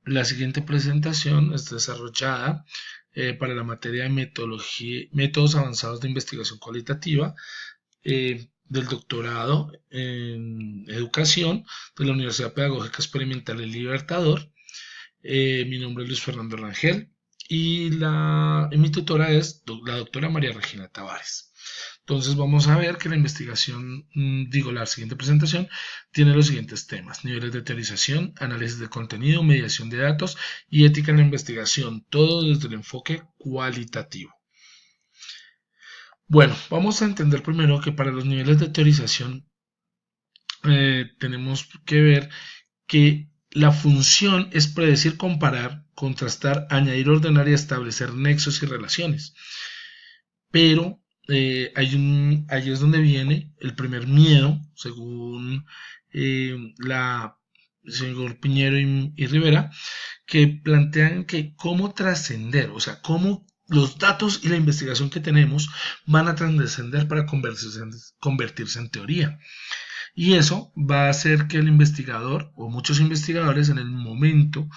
La siguiente presentación es desarrollada para la materia de métodos avanzados de investigación cualitativa del doctorado en educación de la Universidad Pedagógica Experimental El Libertador. Mi nombre es Luis Fernando Rangel y mi tutora es la doctora María Regina Tavares. Entonces vamos a ver que la investigación, la siguiente presentación tiene los siguientes temas: niveles de teorización, análisis de contenido, mediación de datos y ética en la investigación, todo desde el enfoque cualitativo. Bueno, vamos a entender primero que para los niveles de teorización tenemos que ver que la función es predecir, comparar, contrastar, añadir, ordenar y establecer nexos y relaciones. Pero ahí es donde viene el primer miedo, según la señor Piñero y Rivera, que plantean que cómo trascender, o sea, cómo los datos y la investigación que tenemos van a trascender para convertirse en teoría. Y eso va a hacer que el investigador o muchos investigadores en el momento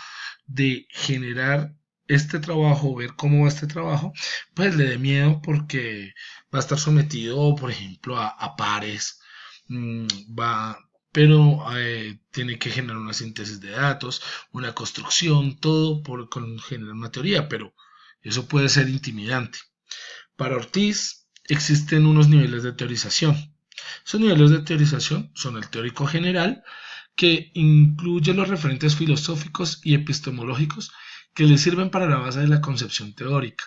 de generar este trabajo, ver cómo va este trabajo, pues le dé miedo porque va a estar sometido, por ejemplo, a pares, va, pero tiene que generar una síntesis de datos, una construcción, todo con generar una teoría, pero eso puede ser intimidante. Para Ortiz existen unos niveles de teorización. Esos niveles de teorización son el teórico general, que incluye los referentes filosóficos y epistemológicos que le sirven para la base de la concepción teórica.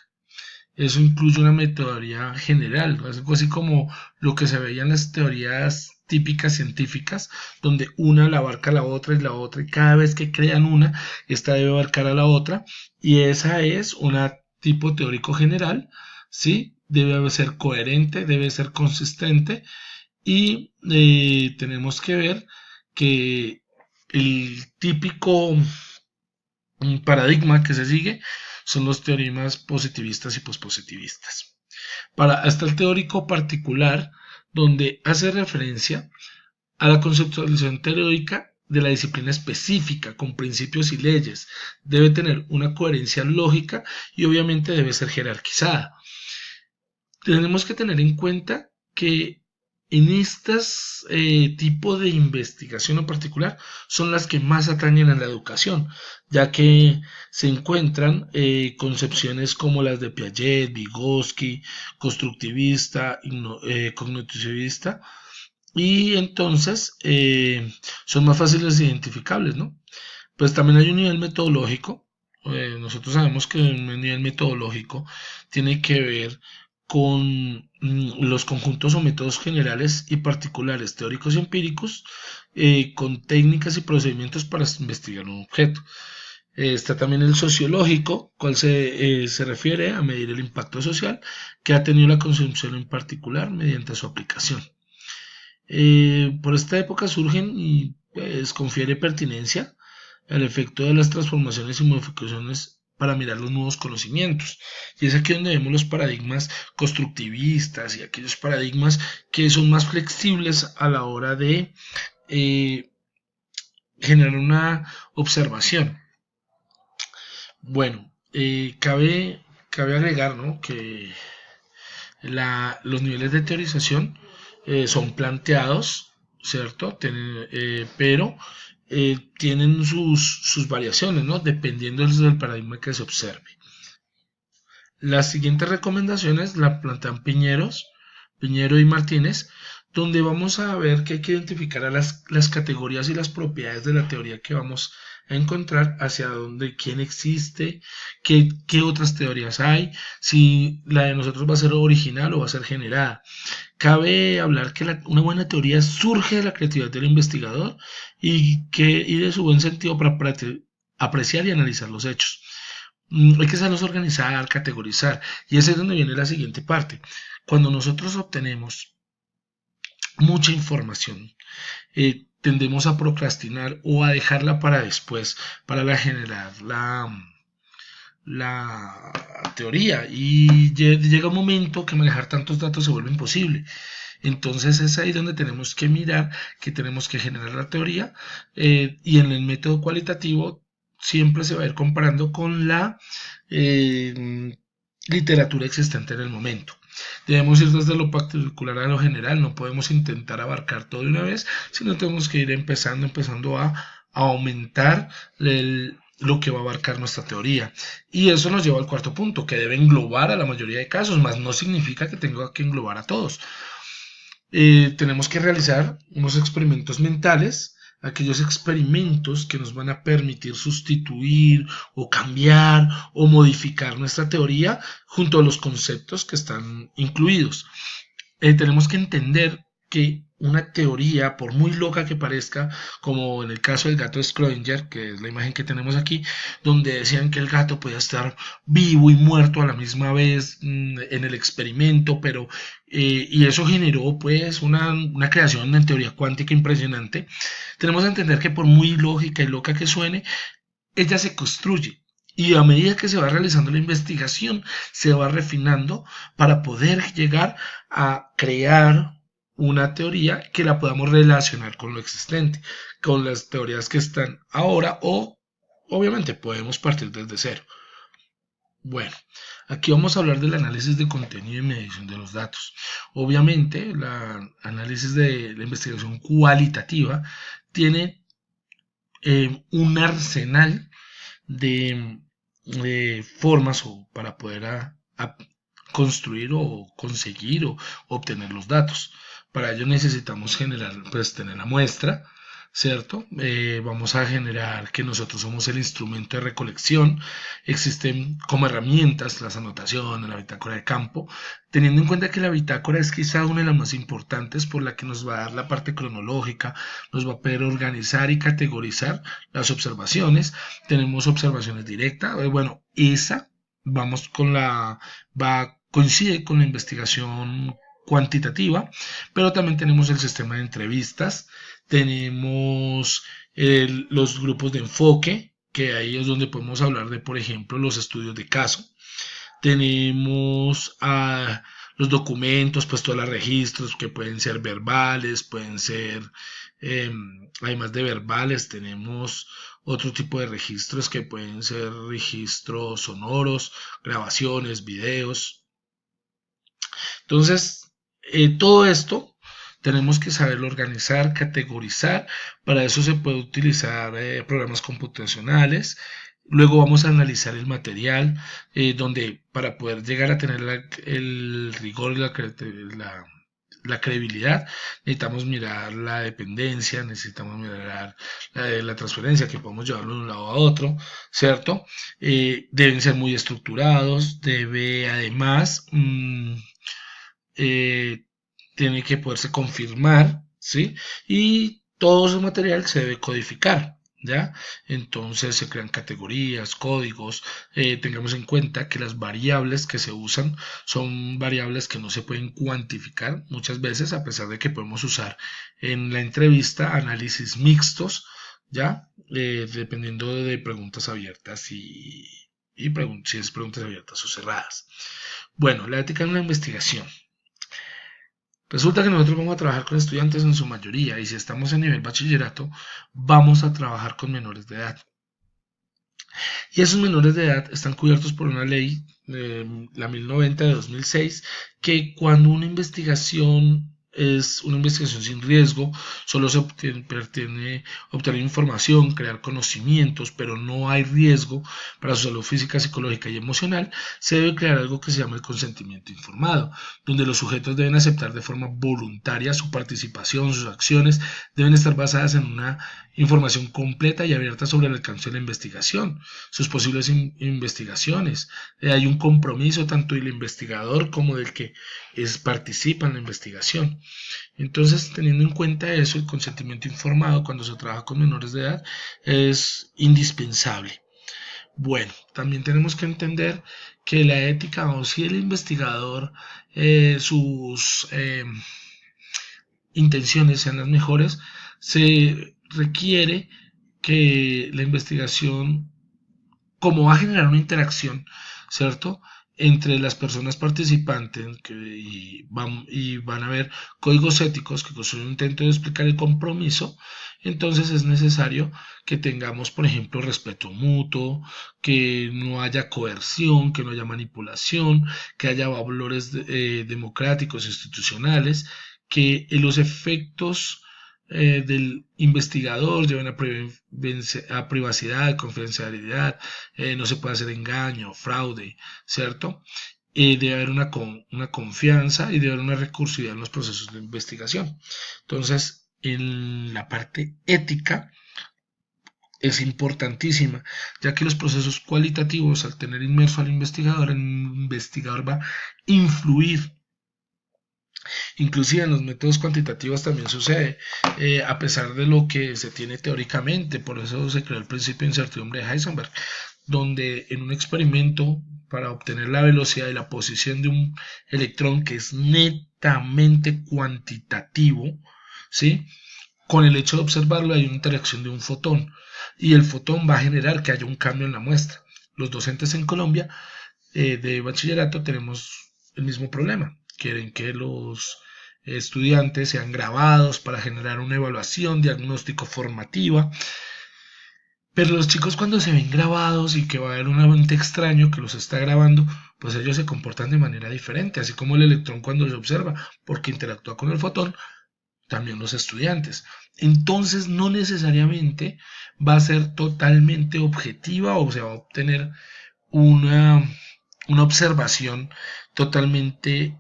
Eso incluye una metodología general, ¿no? Es algo así como lo que se veía en las teorías típicas científicas, donde una la abarca la otra, y cada vez que crean una, esta debe abarcar a la otra, y esa es una tipo teórico general, ¿sí? Debe ser coherente, debe ser consistente, y tenemos que ver que el típico paradigma que se sigue son los teoremas positivistas y pospositivistas. Hasta el teórico particular, donde hace referencia a la conceptualización teórica de la disciplina específica con principios y leyes. Debe tener una coherencia lógica y obviamente debe ser jerarquizada. Tenemos que tener en cuenta que en estas tipo de investigación en particular son las que más atañen a la educación, ya que se encuentran concepciones como las de Piaget, Vygotsky, constructivista, cognitivista, y entonces son más fáciles de identificables, ¿no? Pues también hay un nivel metodológico. Nosotros sabemos que un nivel metodológico tiene que ver con los conjuntos o métodos generales y particulares, teóricos y empíricos, con técnicas y procedimientos para investigar un objeto. Está también el sociológico, cual se refiere a medir el impacto social que ha tenido la concepción en particular mediante su aplicación. Por esta época surgen y pues confiere pertinencia al efecto de las transformaciones y modificaciones para mirar los nuevos conocimientos. Y es aquí donde vemos los paradigmas constructivistas y aquellos paradigmas que son más flexibles a la hora de eh, generar una observación. Bueno, cabe agregar, ¿no?, que los niveles de teorización son planteados, ¿cierto? Pero tienen sus variaciones, ¿no? Dependiendo del paradigma que se observe. Las siguientes recomendaciones la plantean Piñero y Martínez, donde vamos a ver que hay que identificar a las categorías y las propiedades de la teoría que vamos a encontrar, hacia dónde, quién existe, qué otras teorías hay, si la de nosotros va a ser original o va a ser generada. Cabe hablar que una buena teoría surge de la creatividad del investigador y de su buen sentido para apreciar y analizar los hechos. Hay que saberlos organizar, categorizar, y ese es donde viene la siguiente parte. Cuando nosotros obtenemos mucha información, tendemos a procrastinar o a dejarla para después, para generar la teoría, y llega un momento que manejar tantos datos se vuelve imposible. Entonces es ahí donde tenemos que mirar que tenemos que generar la teoría, y en el método cualitativo siempre se va a ir comparando con la literatura existente en el momento. Debemos ir desde lo particular a lo general, no podemos intentar abarcar todo de una vez, sino tenemos que ir empezando a aumentar lo que va a abarcar nuestra teoría. Y eso nos lleva al cuarto punto, que debe englobar a la mayoría de casos, más no significa que tenga que englobar a todos. Tenemos que realizar unos experimentos mentales, aquellos experimentos que nos van a permitir sustituir o cambiar o modificar nuestra teoría junto a los conceptos que están incluidos. Tenemos que entender que una teoría, por muy loca que parezca, como en el caso del gato de Schrödinger, que es la imagen que tenemos aquí, donde decían que el gato podía estar vivo y muerto a la misma vez en el experimento, pero y eso generó pues una creación en teoría cuántica impresionante. Tenemos que entender que por muy lógica y loca que suene, ella se construye. Y a medida que se va realizando la investigación, se va refinando para poder llegar a crear una teoría que la podamos relacionar con lo existente, con las teorías que están ahora o obviamente podemos partir desde cero. Bueno, aquí vamos a hablar del análisis de contenido y medición de los datos. Obviamente, el análisis de la investigación cualitativa tiene un arsenal de formas o para poder construir o conseguir o obtener los datos. Para ello necesitamos generar, pues tener la muestra, ¿cierto? Vamos a generar que nosotros somos el instrumento de recolección. Existen como herramientas las anotaciones, la bitácora de campo, teniendo en cuenta que la bitácora es quizá una de las más importantes por la que nos va a dar la parte cronológica, nos va a poder organizar y categorizar las observaciones. Tenemos observaciones directas, bueno, esa vamos con coincide con la investigación cuantitativa, pero también tenemos el sistema de entrevistas, tenemos los grupos de enfoque, que ahí es donde podemos hablar de, por ejemplo, los estudios de caso. Tenemos los documentos, pues todos los registros que pueden ser verbales, pueden ser, además de verbales, tenemos otro tipo de registros que pueden ser registros sonoros, grabaciones, videos. Entonces, todo esto tenemos que saberlo organizar, categorizar. Para eso se puede utilizar programas computacionales. Luego vamos a analizar el material, donde para poder llegar a tener el rigor y la credibilidad, necesitamos mirar la dependencia, necesitamos mirar la transferencia, que podemos llevarlo de un lado a otro, ¿cierto? Deben ser muy estructurados, debe además eh, tiene que poderse confirmar, ¿sí? Y todo ese material se debe codificar, ¿ya? Entonces se crean categorías, códigos, tengamos en cuenta que las variables que se usan son variables que no se pueden cuantificar muchas veces, a pesar de que podemos usar en la entrevista análisis mixtos, ¿ya? Dependiendo de preguntas abiertas si es preguntas abiertas o cerradas. Bueno, la ética en la investigación. Resulta que nosotros vamos a trabajar con estudiantes en su mayoría y si estamos en nivel bachillerato, vamos a trabajar con menores de edad. Y esos menores de edad están cubiertos por una ley, la 1090 de 2006, que cuando una investigación es una investigación sin riesgo, solo se pretende obtener información, crear conocimientos, pero no hay riesgo para su salud física, psicológica y emocional, se debe crear algo que se llama el consentimiento informado, donde los sujetos deben aceptar de forma voluntaria su participación, sus acciones deben estar basadas en una información completa y abierta sobre el alcance de la investigación, sus posibles investigaciones. Hay un compromiso tanto del investigador como del que participa en la investigación. Entonces, teniendo en cuenta eso, el consentimiento informado cuando se trabaja con menores de edad es indispensable. Bueno, también tenemos que entender que la ética, o si el investigador, sus intenciones sean las mejores, se requiere que la investigación, como va a generar una interacción, ¿cierto? Entre las personas participantes y van a haber códigos éticos que son un intento de explicar el compromiso, entonces es necesario que tengamos, por ejemplo, respeto mutuo, que no haya coerción, que no haya manipulación, que haya valores democráticos, institucionales, que los efectos del investigador lleven a privacidad, confidencialidad, no se puede hacer engaño, fraude, ¿cierto? Debe haber una confianza y debe haber una recursividad en los procesos de investigación. Entonces, en la parte ética es importantísima, ya que los procesos cualitativos, al tener inmerso al investigador, el investigador va a influir. Inclusive en los métodos cuantitativos también sucede, a pesar de lo que se tiene teóricamente. Por eso se creó el principio de incertidumbre de Heisenberg, donde en un experimento para obtener la velocidad y la posición de un electrón que es netamente cuantitativo, ¿sí? Con el hecho de observarlo hay una interacción de un fotón y el fotón va a generar que haya un cambio en la muestra. Los docentes en Colombia de bachillerato tenemos el mismo problema. Quieren que los estudiantes sean grabados para generar una evaluación diagnóstico formativa, pero los chicos cuando se ven grabados y que va a haber un ente extraño que los está grabando, pues ellos se comportan de manera diferente, así como el electrón cuando se observa, porque interactúa con el fotón, también los estudiantes. Entonces no necesariamente va a ser totalmente objetiva o se va a obtener una, una observación totalmente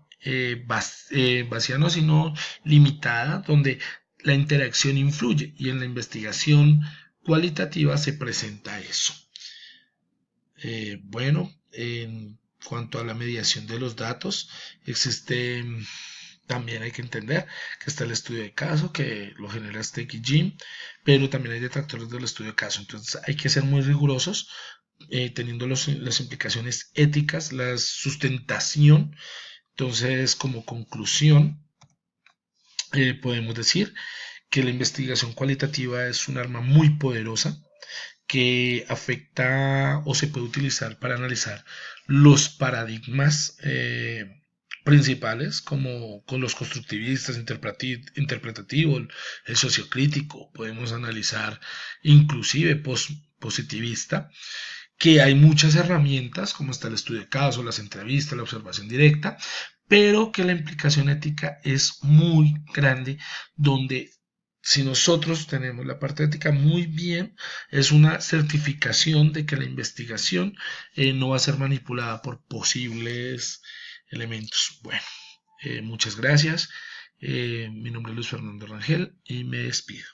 vacía, no, sino limitada, donde la interacción influye y en la investigación cualitativa se presenta eso. Bueno, en cuanto a la mediación de los datos, existe también hay que entender que está el estudio de caso, que lo genera Steak y Jim, pero también hay detractores del estudio de caso. Entonces hay que ser muy rigurosos, teniendo las implicaciones éticas, la sustentación. Entonces, como conclusión, podemos decir que la investigación cualitativa es un arma muy poderosa que afecta o se puede utilizar para analizar los paradigmas principales, como con los constructivistas, interpretativo, el sociocrítico, podemos analizar inclusive positivista, que hay muchas herramientas, como está el estudio de caso, las entrevistas, la observación directa, pero que la implicación ética es muy grande, donde si nosotros tenemos la parte ética muy bien, es una certificación de que la investigación no va a ser manipulada por posibles elementos. Bueno, muchas gracias. Mi nombre es Luis Fernando Rangel y me despido.